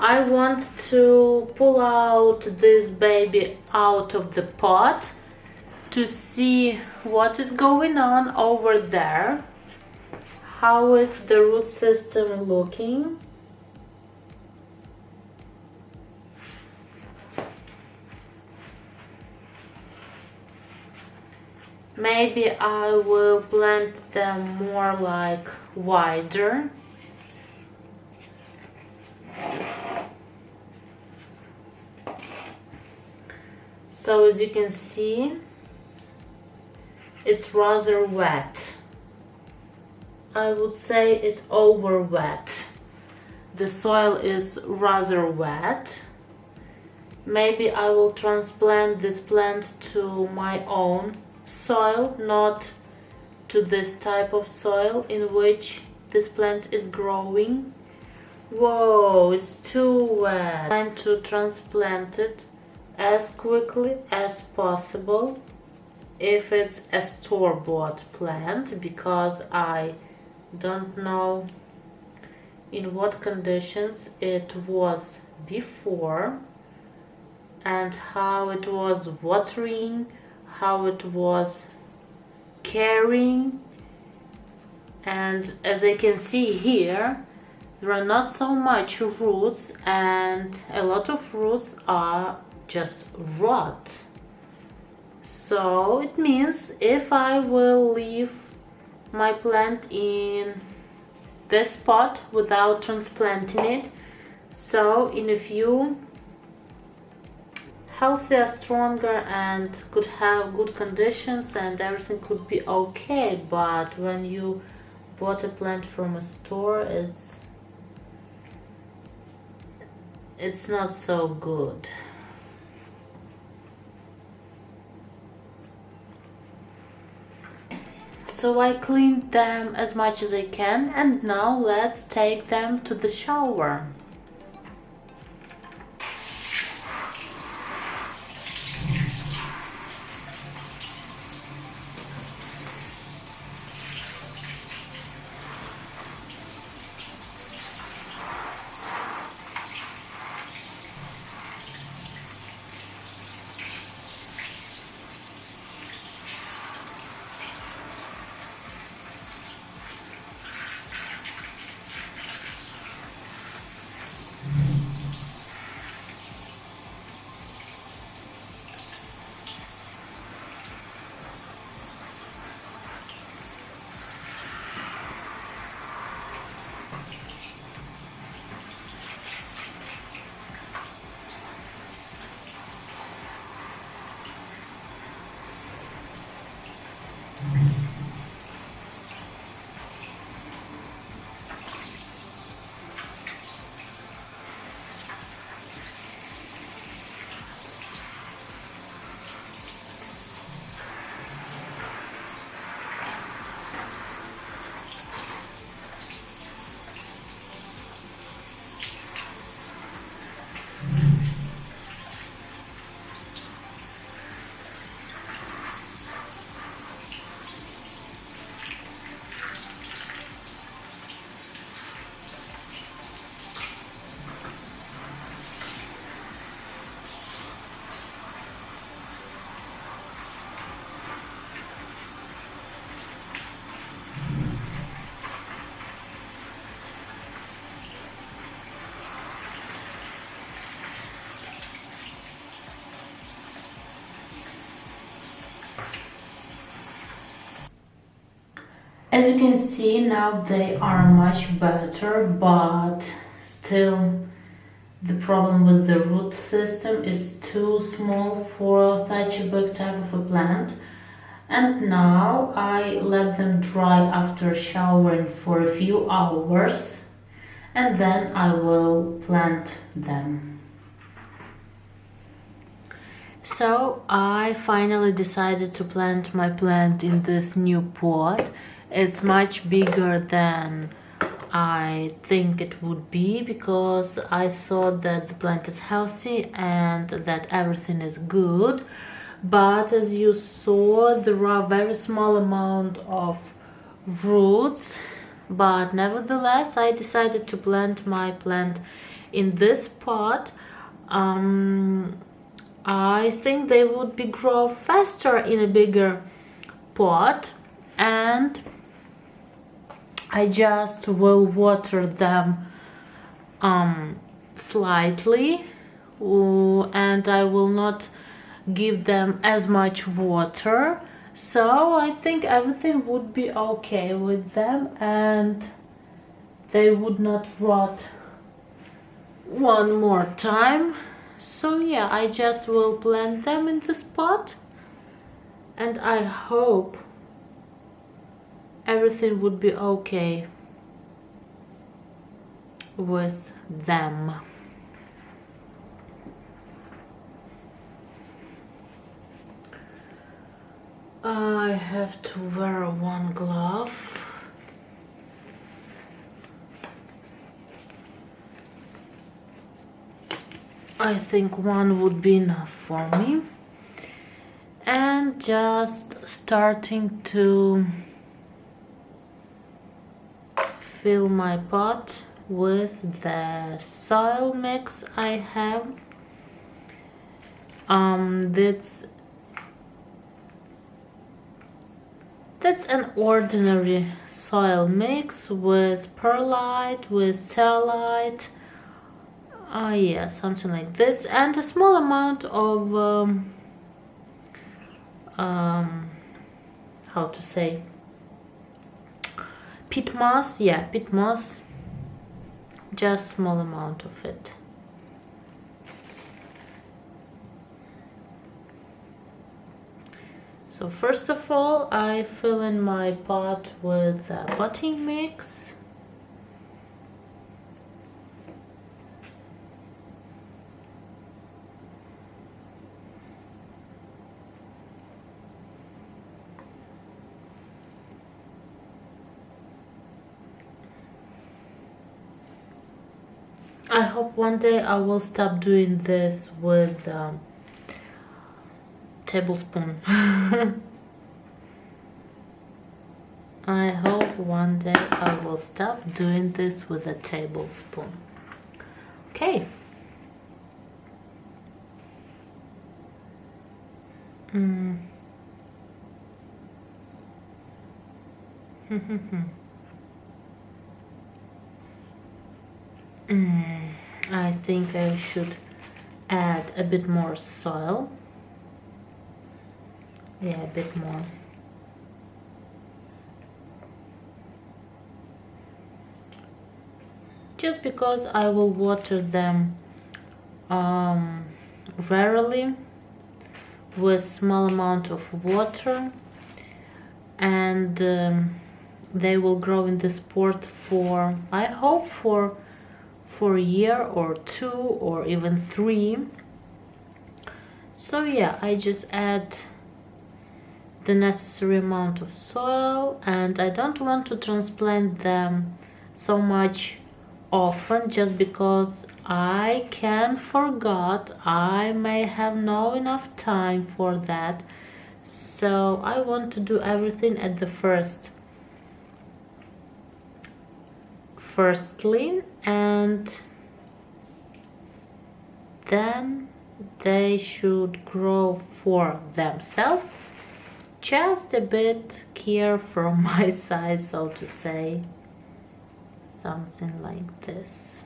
I want to pull out this baby out of the pot to see what is going on over there. How is the root system looking? Maybe I will plant them more like wider. So as you can see, it's rather wet. I would say it's over wet. The soil is rather wet. Maybe I will transplant this plant to my own soil, not to this type of soil in which this plant is growing. Whoa, it's too wet. I'm trying to transplant it as quickly as possible if it's a store-bought plant, because I don't know in what conditions it was before and how it was watering, how it was caring. And as I can see here, there are not so much roots, and a lot of roots are just rot. So it means if I will leave my plant in this pot without transplanting it, so in a few healthier, stronger, and could have good conditions and everything could be okay. But when you bought a plant from a store, it's not so good. So I cleaned them as much as I can, and now let's take them to the shower. As you can see, now they are much better, but still the problem with the root system is too small for such a big type of a plant. And now I let them dry after showering for a few hours, and then I will plant them. So I finally decided to plant my plant in this new pot. It's much bigger than I think it would be, because I thought that the plant is healthy and that everything is good. But as you saw, there are very small amount of roots, but nevertheless I decided to plant my plant in this pot, I think they would be grow faster in a bigger pot, and I just will water them slightly, and I will not give them as much water, so I think everything would be okay with them and they would not rot one more time. So yeah, I just will plant them in this pot, and I hope everything would be okay with them. I have to wear one glove. I think one would be enough for me. And just starting to fill my pot with the soil mix I have. That's an ordinary soil mix with perlite, with ceolite, yeah, something like this, and a small amount of how to say, peat moss. Yeah, peat moss, just small amount of it. So first of all, I fill in my pot with potting mix. I hope one day I will stop doing this with tablespoon. I hope one day I will stop doing this with a tablespoon. Okay. I think I should add a bit more soil. Yeah, a bit more. Just because I will water them rarely with small amount of water, and they will grow in this pot for, I hope, for a year or 2 or even 3. So yeah, I just add the necessary amount of soil, and I don't want to transplant them so much often, just because I can forget, I may have no enough time for that. So I want to do everything at the firstly, and then they should grow for themselves. Just a bit care from my side, so to say, something like this.